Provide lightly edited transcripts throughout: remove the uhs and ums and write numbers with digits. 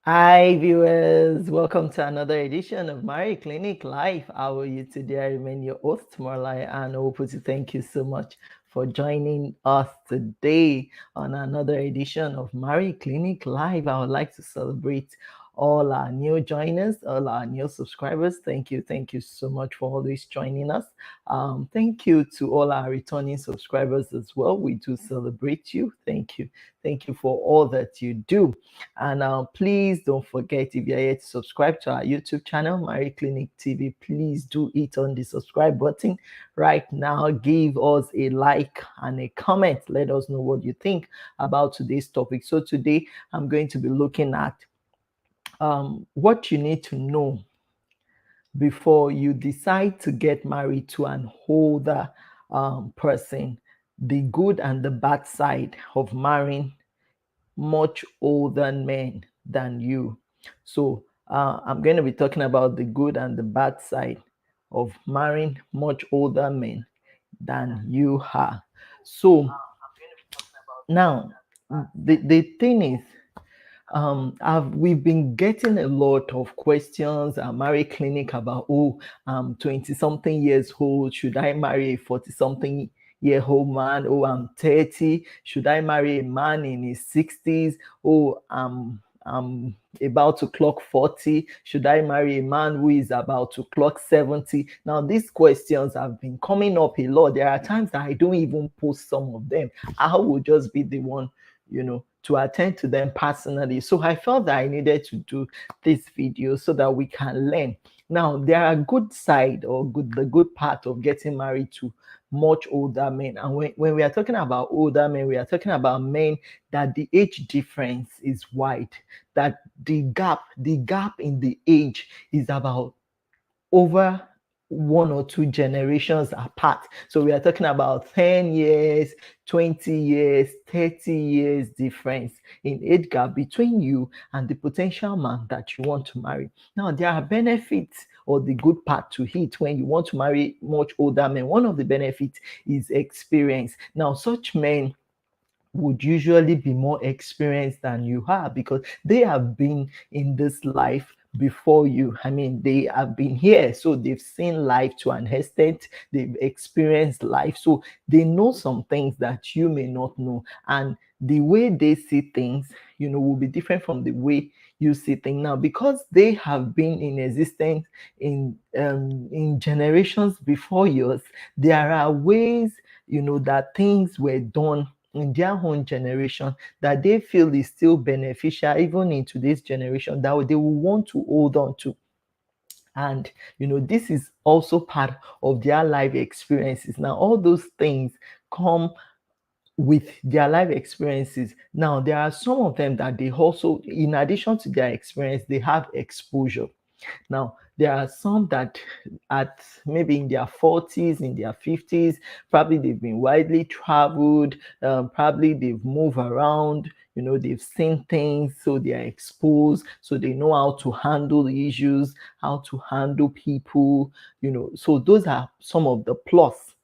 Hi, viewers. Welcome to another edition of Marie Clinic Live. How are you today? I remain your host, Marlai, and Opu to thank you so much for joining us today on another edition of Marie Clinic Live. I would like to celebrate all our new joiners, all our new subscribers. Thank you so much for always joining us. Thank you to all our returning subscribers as well. We do celebrate you. Thank you for all that you do. And please don't forget, if you're yet to subscribe to our YouTube channel, Marie Clinic TV, please do hit on the subscribe button right now. Give us a like and a comment. Let us know what you think about today's topic. So today I'm going to be looking at what you need to know before you decide to get married to an older person, the good and the bad side of marrying much older men than you. So I'm going to be talking about the good and the bad side of marrying much older men than you are. So now the thing is, we've been getting a lot of questions at Marriage Clinic about, oh, I'm 20 something years old. Should I marry a 40 something year old man? Oh, I'm 30. Should I marry a man in his 60s? Oh, I'm about to clock 40. Should I marry a man who is about to clock 70? Now, these questions have been coming up a lot. There are times that I don't even post some of them. I will just be the one, to attend to them personally. So I felt that I needed to do this video so that we can learn. Now, there are good side or the good part of getting married to much older men. And when we are talking about older men, we are talking about men that the age difference is wide, that the gap in the age is about over one or two generations apart. So we are talking about 10 years, 20 years, 30 years difference in age gap between you and the potential man that you want to marry. Now, there are benefits or the good part to it when you want to marry much older men. One of the benefits is experience. Now, such men would usually be more experienced than you are because they have been in this life before you. I mean, they have been here, so they've seen life to an extent, they've experienced life, so they know some things that you may not know. And the way they see things, will be different from the way you see things now because they have been in existence in generations before yours. There are ways, that things were done in their own generation that they feel is still beneficial even in today's generation that they will want to hold on to. And this is also part of their life experiences. Now all those things come with their life experiences. Now there are some of them that they also, in addition to their experience, they have exposure. Now, there are some that at maybe in their 40s, in their 50s, probably they've been widely traveled, probably they've moved around, they've seen things, so they are exposed, so they know how to handle the issues, how to handle people, So those are some of the plus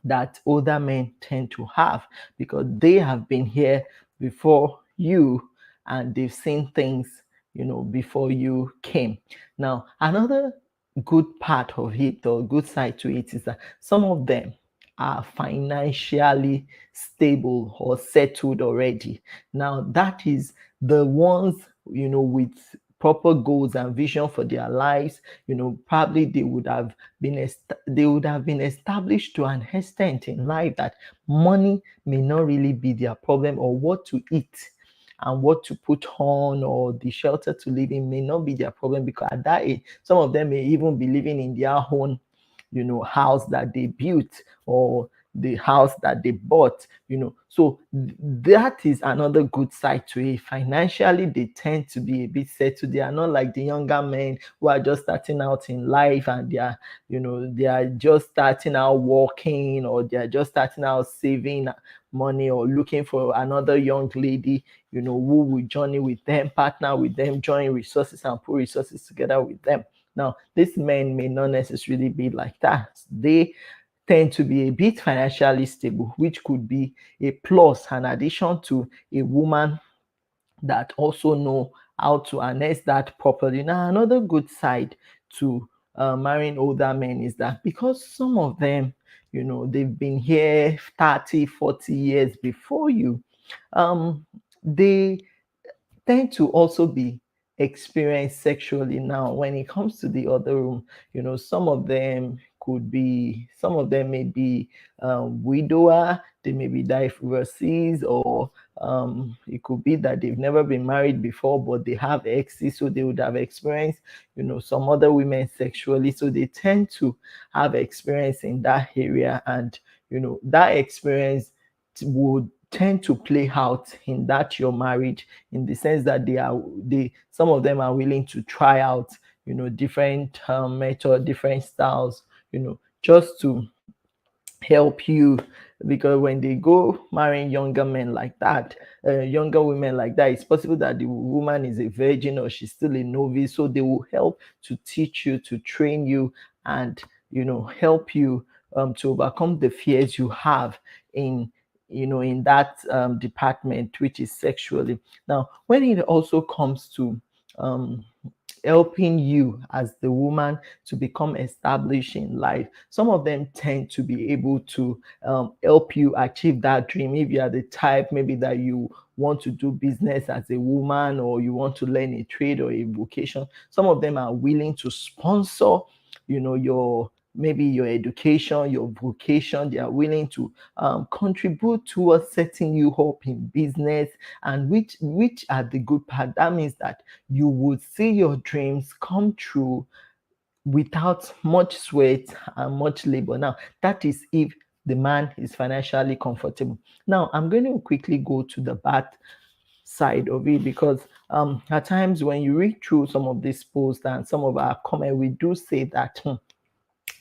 that older men tend to have because they have been here before you and they've seen things, before you came. Now, another good part of it or good side to it is that some of them are financially stable or settled already. Now, that is the ones, with proper goals and vision for their lives. Probably they would have been established to an extent in life that money may not really be their problem, or what to eat and what to put on or the shelter to live in may not be their problem, because at that age some of them may even be living in their own house that they built or the house that they bought. So that is another good side to it. Financially they tend to be a bit settled. They are not like the younger men who are just starting out in life and they are just starting out working, or they are just starting out saving money or looking for another young lady, who will journey with them, partner with them, join resources and put resources together with them. Now, these men may not necessarily be like that. They tend to be a bit financially stable, which could be a plus, an addition to a woman that also know how to harness that properly. Now, another good side to marrying older men is that because some of them, they've been here 30, 40 years before you, they tend to also be experienced sexually. Now when it comes to the other room, some of them may be widower, they may be divorcees, or it could be that they've never been married before but they have exes, so they would have experienced some other women sexually, so they tend to have experience in that area. And that experience would tend to play out in that your marriage, in the sense that some of them are willing to try out different method, different styles, just to help you. Because when they go marrying younger men like that, younger women like that, it's possible that the woman is a virgin or she's still a novice, so they will help to teach you, to train you, and help you to overcome the fears you have in in that department, which is sexually. Now when it also comes to um helping you as the woman to become established in life, some of them tend to be able to help you achieve that dream. If you are the type maybe that you want to do business as a woman, or you want to learn a trade or a vocation, some of them are willing to sponsor your, maybe your education, your vocation. They are willing to contribute towards setting you up in business, and which are the good part. That means that you would see your dreams come true without much sweat and much labor. Now, that is if the man is financially comfortable. Now, I'm going to quickly go to the bad side of it, because at times when you read through some of these posts and some of our comments, we do say that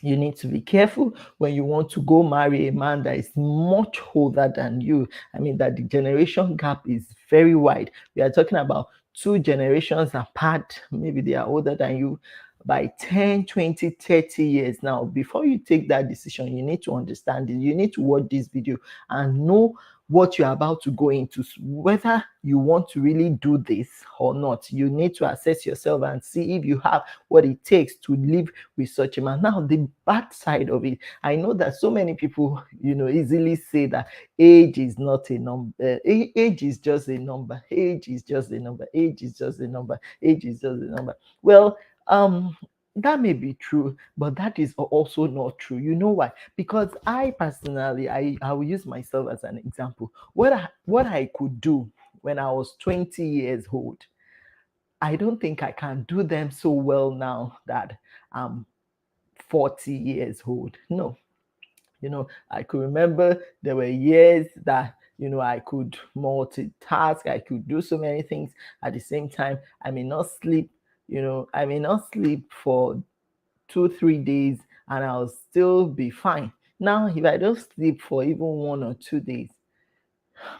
you need to be careful when you want to go marry a man that is much older than you. I mean, that the generation gap is very wide. We are talking about two generations apart. Maybe they are older than you by 10, 20, 30 years. Now, before you take that decision, you need to understand it. You need to watch this video and know what you're about to go into, whether you want to really do this or not. You need to assess yourself and see if you have what it takes to live with such a man. Now, the bad side of it, I know that so many people, easily say that age is not a number. Age is just a number. Age is just a number. Age is just a number. Age is just a number. Well, that may be true, but that is also not true. You know why? Because I personally, I will use myself as an example. What I could do when I was 20 years old, I don't think I can do them so well now that I'm 40 years old. No, I could remember there were years that, I could multitask, I could do so many things at the same time. I may not sleep, I may not sleep for 2, 3 days and I'll still be fine. Now, if I don't sleep for even 1 or 2 days,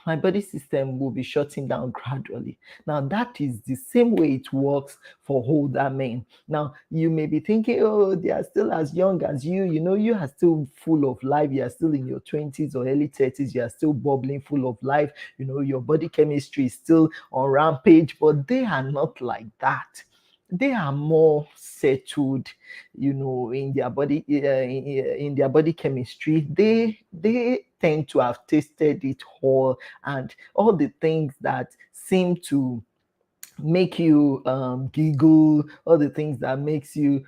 my body system will be shutting down gradually. Now, that is the same way it works for older men. Now, you may be thinking, oh, they are still as young as you. You are still full of life. You are still in your 20s or early 30s. You are still bubbling, full of life. Your body chemistry is still on rampage, but they are not like that. They are more settled, in their body, in their body chemistry. They tend to have tasted it all, and all the things that seem to make you giggle, all the things that makes you,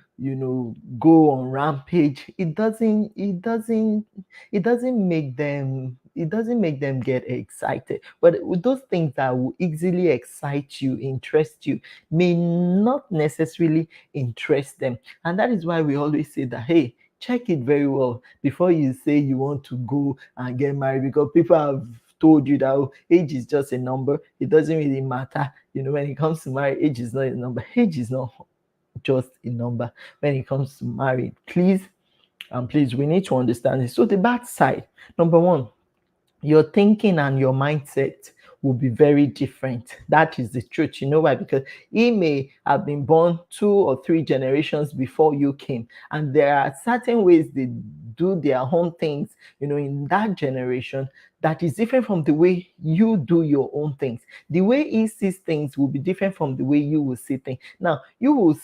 go on rampage, it doesn't make them get excited. But with those things that will easily excite you, interest you, may not necessarily interest them. And that is why we always say that, hey, check it very well before you say you want to go and get married, because people have told you that, oh, age is just a number, it doesn't really matter. When it comes to marriage, age is not a number. Age is not just a number when it comes to marriage. Please, and please, we need to understand this. So the bad side, number one, your thinking and your mindset will be very different. That is the truth. You know why? Because he may have been born 2 or 3 generations before you came, and there are certain ways they do their own things, in that generation, that is different from the way you do your own things. The way he sees things will be different from the way you will see things. Now, you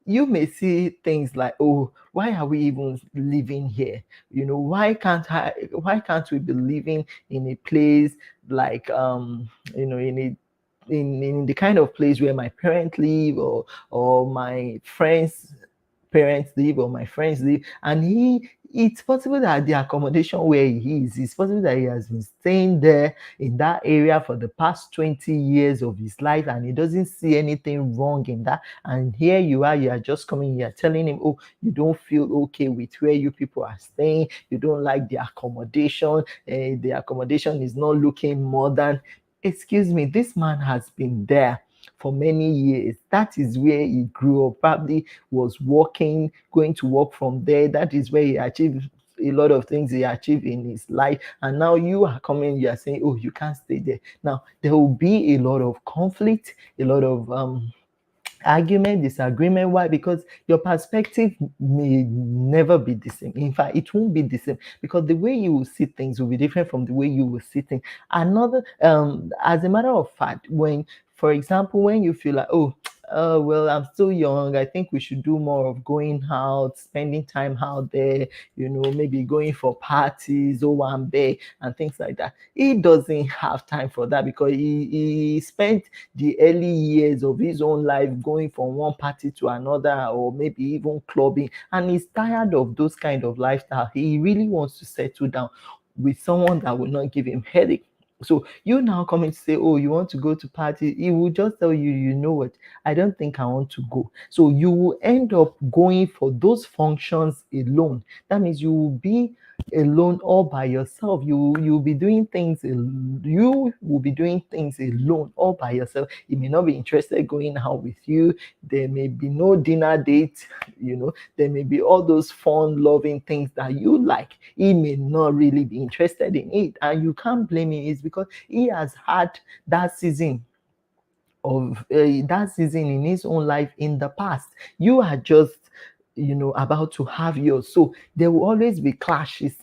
may see things like, oh, why are we even living here? Why can't we be living in a place like, in the kind of place where my parents live, or my friends parents live, or my friends live. And it's possible that the accommodation where he is, it's possible that he has been staying there in that area for the past 20 years of his life, and he doesn't see anything wrong in that. And here you are just coming here telling him, oh, you don't feel okay with where you people are staying, you don't like the accommodation, the accommodation is not looking modern. Excuse me, this man has been there for many years. That is where he grew up. Probably was working, going to work from there. That is where he achieved a lot of things he achieved in his life. And now you are coming, you are saying, oh, you can't stay there. Now, there will be a lot of conflict, a lot of argument, disagreement. Why? Because your perspective may never be the same. In fact, it won't be the same, because the way you will see things will be different from the way you will see things. Another, as a matter of fact, when, for example, when you feel like, oh, well, I'm still young, I think we should do more of going out, spending time out there, maybe going for parties, owambe, and things like that. He doesn't have time for that, because he spent the early years of his own life going from one party to another, or maybe even clubbing, and he's tired of those kind of lifestyle. He really wants to settle down with someone that will not give him headache. So you now coming to say, oh, you want to go to party, he will just tell you, you know what, I don't think I want to go. So you will end up going for those functions alone. That means you will be alone, all by yourself. You'll be doing things, you will be doing things alone, all by yourself. He may not be interested going out with you. There may be no dinner date. There may be all those fun loving things that you like. He may not really be interested in it, and you can't blame him. It's because he has had that season in his own life in the past. You are just about to have yours, so there will always be clashes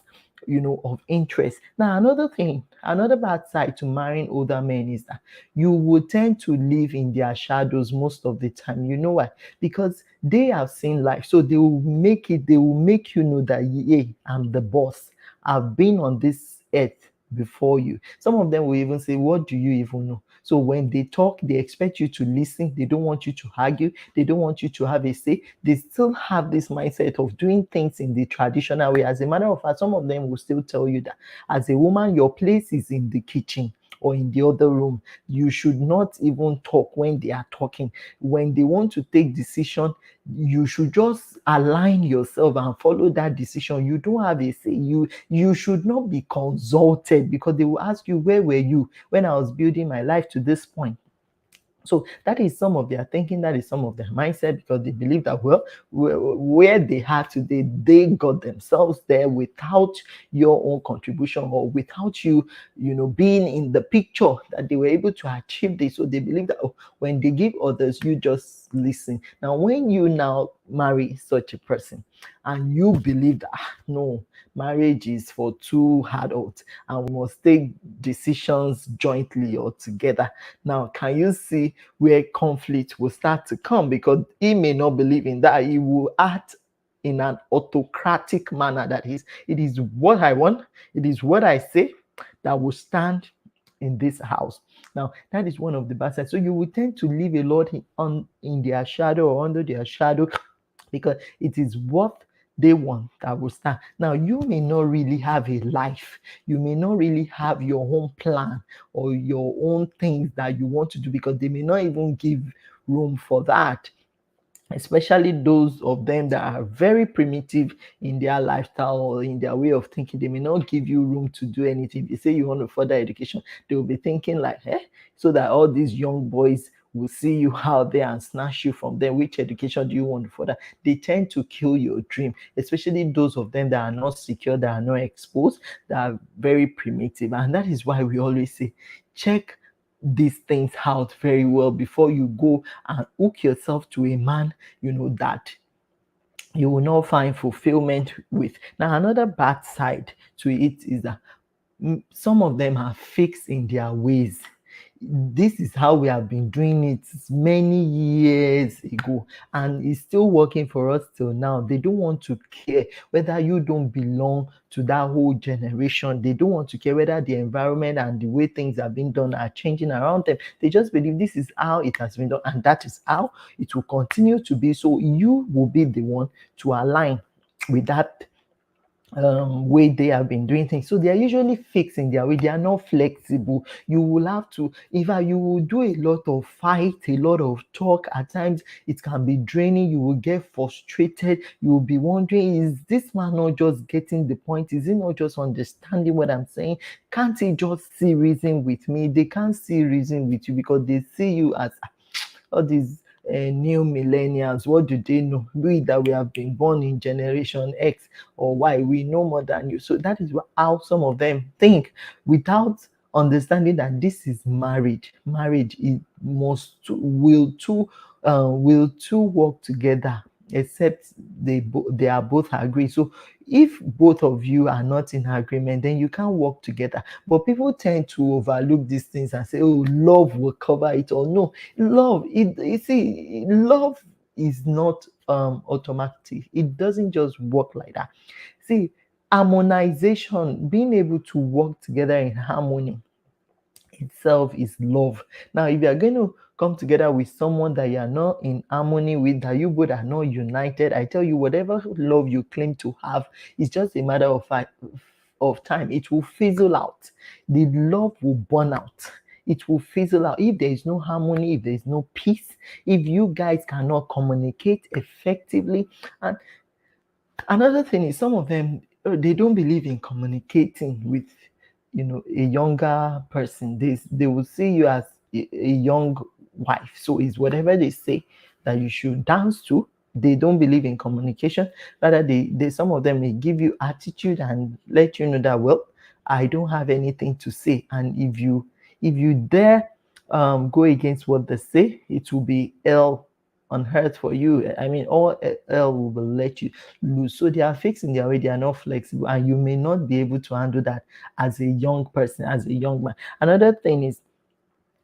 of interest. Now, another bad side to marrying older men is that you will tend to live in their shadows most of the time. You know why? Because they have seen life, so they will make you know that, yeah, I'm the boss, I've been on this earth before you. Some of them will even say, what do you even know? So when they talk, they expect you to listen. They don't want you to argue. They don't want you to have a say. They still have this mindset of doing things in the traditional way. As a matter of fact, some of them will still tell you that as a woman, your place is in the kitchen or in the other room. You should not even talk when they are talking. When they want to take decision, you should just align yourself and follow that decision. You don't have a say. You should not be consulted, because they will ask you, where were you when I was building my life to this point? So that is some of their thinking, that is some of their mindset, because they believe that, well, where they are today, they got themselves there without your own contribution, or without you, being in the picture, that they were able to achieve this. So they believe that, oh, when they give others, you just listen. Now, when you now marry such a person, and you believe that, no, marriage is for two adults, and we must take decisions jointly or together. Now, can you see where conflict will start to come? Because he may not believe in that. He will act in an autocratic manner, that it is what I want, it is what I say that will stand in this house. Now, that is one of the bad sides. So you will tend to live a lot in their shadow, or under their shadow, because it is what they want that will stand. Now, you may not really have a life. You may not really have your own plan or your own things that you want to do, because they may not even give room for that, especially those of them that are very primitive in their lifestyle or in their way of thinking. They may not give you room to do anything. If you say you want to further education, they will be thinking like, so that all these young boys will see you out there and snatch you from them. Which education do you want to further? They tend to kill your dream, especially those of them that are not secure, that are not exposed, that are very primitive. And that is why we always say, check these things out very well before you go and hook yourself to a man, that you will not find fulfillment with. Now, another bad side to it is that some of them are fixed in their ways. This is how we have been doing it many years ago, and it's still working for us till now. They don't want to care whether you don't belong to that whole generation. They don't want to care whether the environment and the way things are being done are changing around them. They just believe this is how it has been done, and that is how it will continue to be. So you will be the one to align with that way they have been doing things. So they are usually fixed in their way. They are not flexible. You will have to, in fact, you will do a lot of fight, a lot of talk. At times, it can be draining. You will get frustrated. You will be wondering, is this man not just getting the point? Is he not just understanding what I'm saying? Can't he just see reason with me? They can't see reason with you because they see you as all these new millennials. What do they know? We that we have been born in generation X or Y, we know more than you. So that is how some of them think, without understanding that this is marriage. Marriage it must will two work together, except they are both agree. So if both of you are not in agreement, then you can't work together. But people tend to overlook these things and say, oh, love will cover it. Or no, love it you see, love is not automatic. It doesn't just work like that. See, harmonization, being able to work together in harmony itself is love. Now, if you are going to come together with someone that you are not in harmony with, that you both are not united, I tell you, whatever love you claim to have, it's just a matter of time. It will fizzle out. The love will burn out. It will fizzle out if there is no harmony, if there is no peace, if you guys cannot communicate effectively. And another thing is, some of them they don't believe in communicating with a younger person. They will see you as a young wife, so it's whatever they say that you should dance to. They don't believe in communication. Rather, they some of them may give you attitude and let you know that, well, I don't have anything to say. And if you dare go against what they say, it will be hell on earth for you. I mean, all hell will let you lose. So they are fixed in their way. They are not flexible, and you may not be able to handle that as a young person, as a young man. Another thing is,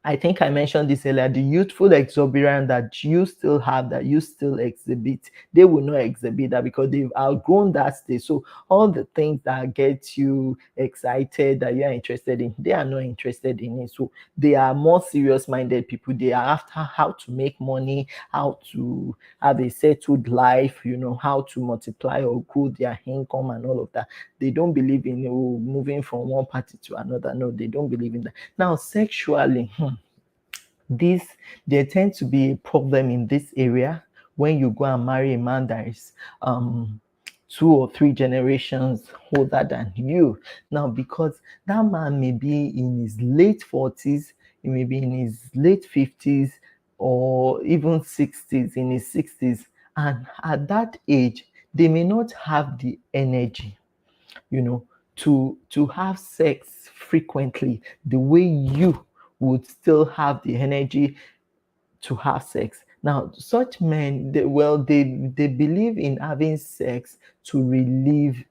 I think I mentioned this earlier, the youthful exuberance that you still have, that you still exhibit, they will not exhibit that because they've outgrown that stage. So all the things that get you excited, that you're interested in, they are not interested in it. So they are more serious-minded people. They are after how to make money, how to have a settled life, how to multiply or grow their income and all of that. They don't believe in moving from one party to another. No, they don't believe in that. Now, sexually, this there tends to be a problem in this area when you go and marry a man that is 2 or 3 generations older than you. Now, because that man may be in his late 40s, he may be in his late 50s, or even 60s, in his 60s, and at that age, they may not have the energy, you know, to have sex frequently the way you would still have the energy to have sex. Now, such men, they believe in having sex to relieve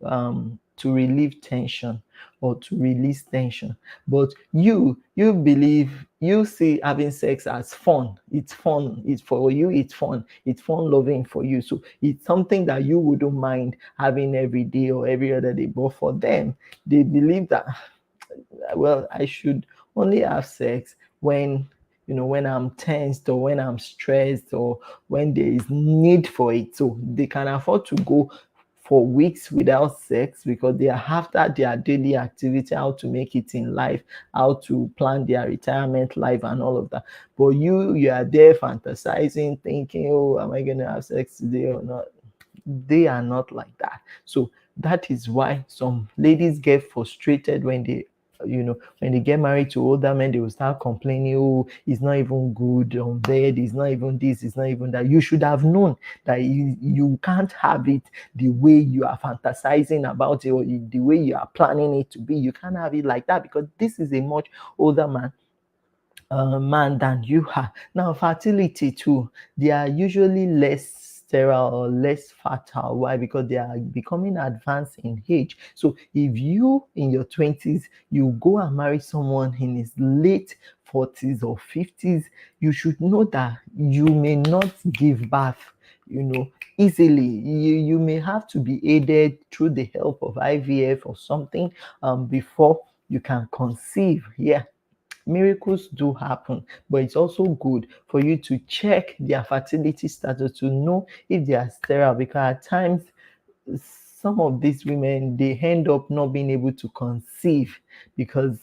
tension or to release tension. But you see having sex as fun. It's fun. It's for you. It's fun. It's fun loving for you. So it's something that you wouldn't mind having every day or every other day. But for them, they believe that, well, I should only have sex when I'm tensed or when I'm stressed or when there is need for it. So they can afford to go for weeks without sex because they are after their daily activity, how to make it in life, how to plan their retirement life and all of that. But you are there fantasizing, thinking, oh, am I gonna have sex today or not? They are not like that. So that is why some ladies get frustrated when they get married to older men. They will start complaining, oh, it's not even good on bed, it's not even this, it's not even that. You should have known that you can't have it the way you are fantasizing about it, or the way you are planning it to be. You can't have it like that because this is a much older man man than you are. Now, fertility too, they are usually less sterile or less fertile. Why? Because they are becoming advanced in age. So if you in your 20s, you go and marry someone in his late 40s or 50s, you should know that you may not give birth, you know, easily. You may have to be aided through the help of IVF or something before you can conceive. Yeah, miracles do happen, but it's also good for you to check their fertility status to know if they are sterile, because at times some of these women, they end up not being able to conceive because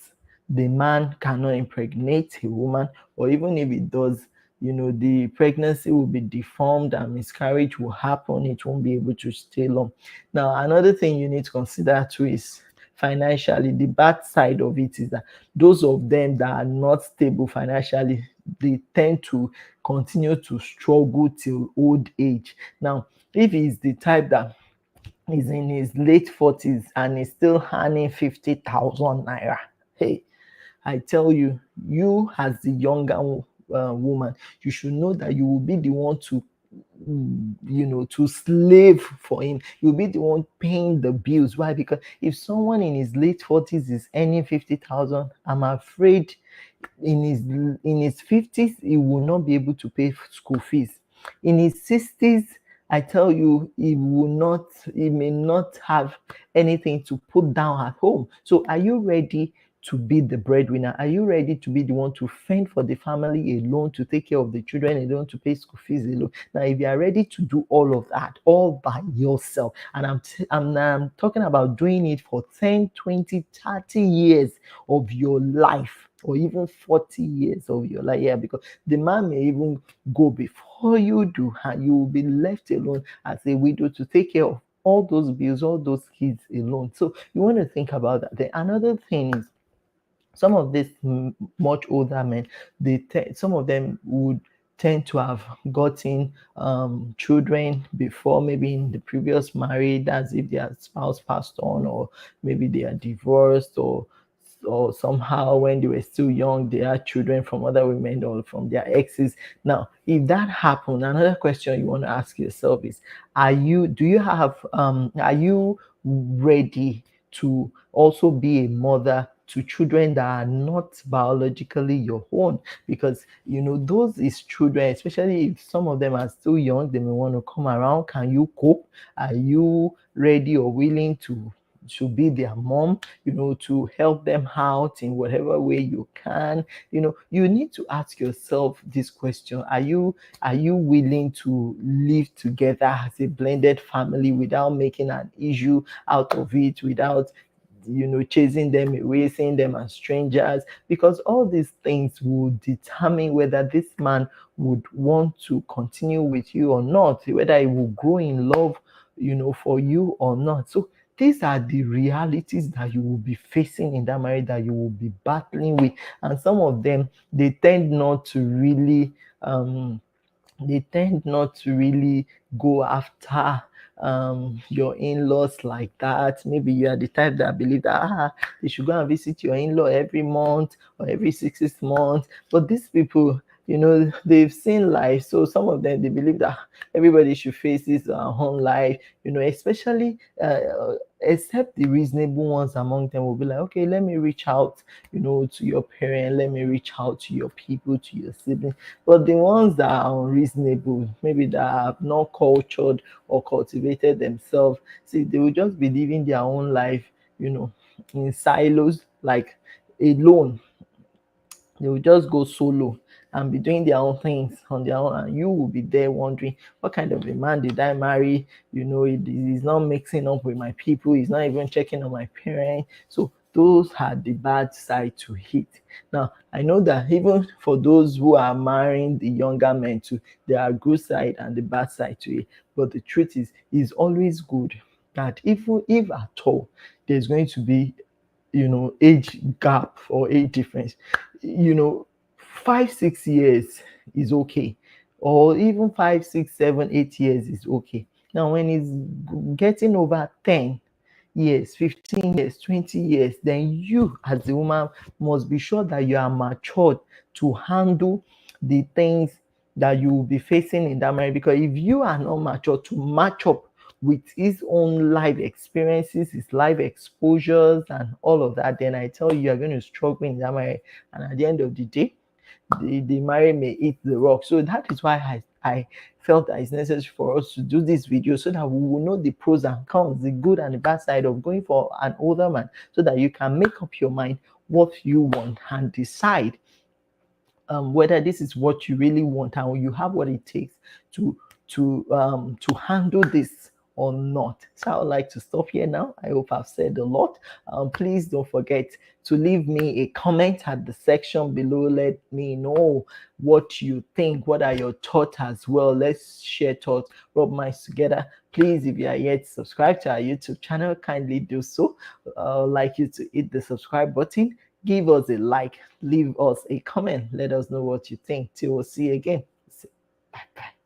the man cannot impregnate a woman, or even if it does, the pregnancy will be deformed and miscarriage will happen. It won't be able to stay long. Now, another thing you need to consider too is financially. The bad side of it is that those of them that are not stable financially, they tend to continue to struggle till old age. Now, if he's the type that is in his late 40s and is still earning 50,000 naira, hey, I tell you, you as the younger woman, you should know that you will be the one to, to slave for him. You'll be the one paying the bills. Why? Because if someone in his late 40s is earning 50,000, I'm afraid in his 50s he will not be able to pay school fees. In his 60s, I tell you, he may not have anything to put down at home. So are you ready to be the breadwinner? Are you ready to be the one to fend for the family alone, to take care of the children alone, to pay school fees alone? Now, if you are ready to do all of that all by yourself, and I'm talking about doing it for 10, 20, 30 years of your life, or even 40 years of your life. Yeah, because the man may even go before you do, and you will be left alone as a widow to take care of all those bills, all those kids alone. So you want to think about that. Then another thing is, some of these much older men, some of them would tend to have gotten children before, maybe in the previous marriage, as if their spouse passed on, or maybe they are divorced, or somehow when they were still young they had children from other women or from their exes. Now, if that happened, another question you want to ask yourself is, are you ready to also be a mother to children that are not biologically your own? Because those is children, especially if some of them are still young, they may want to come around. Can you cope? Are you ready or willing to be their mom, to help them out in whatever way you can? You need to ask yourself this question: are you willing to live together as a blended family without making an issue out of it, without chasing them away, seeing them as strangers? Because all these things will determine whether this man would want to continue with you or not, whether he will grow in love, for you or not. So these are the realities that you will be facing in that marriage, that you will be battling with. And some of them, they tend not to really go after your in-laws like that. Maybe you are the type that believe that they should go and visit your in-law every month or every 6 months. But these people, they've seen life. So some of them, they believe that everybody should face his own life, especially except the reasonable ones among them will be like, okay, let me reach out, to your parent, let me reach out to your people, to your siblings. But the ones that are unreasonable, maybe that have not cultured or cultivated themselves, see, they will just be living their own life, in silos, like alone. They will just go solo and be doing their own things on their own, and you will be there wondering, what kind of a man did I marry? He's not mixing up with my people, he's not even checking on my parents. So those are the bad side to it. Now, I know that even for those who are marrying the younger men too, there are good side and the bad side to it. But the truth is, it's always good that if at all there's going to be age gap or age difference, you know 5 6 years is okay, or even 5 6 7 8 years is okay. Now when it's getting over 10, years, 15 years, 20 years, then you as a woman must be sure that you are matured to handle the things that you will be facing in that marriage. Because if you are not mature to match up with his own life experiences, his life exposures, and all of that, then I tell you, you're going to struggle in that marriage. And at the end of the day, the marriage may eat the rock. So that is why I felt that it's necessary for us to do this video so that we will know the pros and cons, the good and the bad side of going for an older man, so that you can make up your mind what you want and decide whether this is what you really want and you have what it takes to to handle this or not. So I would like to stop here now. I hope I've said a lot. Please don't forget to leave me a comment at the section below. Let me know what you think. What are your thoughts as well? Let's share thoughts, rub minds together. Please, if you are yet subscribed to our YouTube channel, kindly do so. I'd like you to hit the subscribe button, give us a like, leave us a comment, let us know what you think. Till we'll see you again. Bye bye.